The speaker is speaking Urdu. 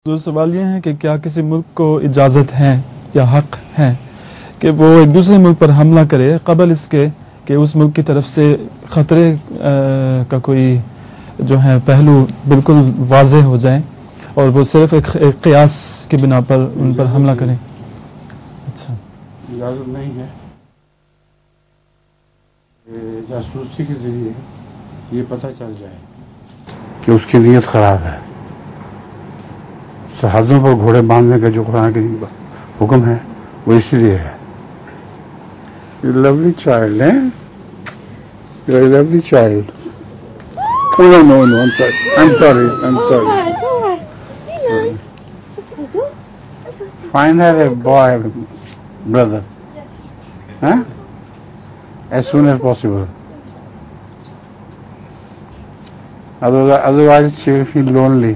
سوال یہ ہے کہ کیا کسی ملک کو اجازت ہے یا حق ہے کہ وہ ایک دوسرے ملک پر حملہ کرے قبل اس کے کہ اس ملک کی طرف سے خطرے کا کوئی جو ہے پہلو بالکل واضح ہو جائے اور وہ صرف ایک قیاس کی بنا پر ان پر حملہ کریں؟ اچھا، اجازت نہیں ہے. جاسوسی کے ذریعے یہ پتہ چل جائے کہ اس کی نیت خراب ہے. سرحدوں پر گھوڑے باندھنے کا جو قرآن کریم کا حکم ہے وہ اسی لیے ہے. You lovely child, eh? You're a lovely child. Oh, no, I'm sorry. I'm sorry. Find her a boy, brother. Huh? As soon as possible. Otherwise she will feel lonely.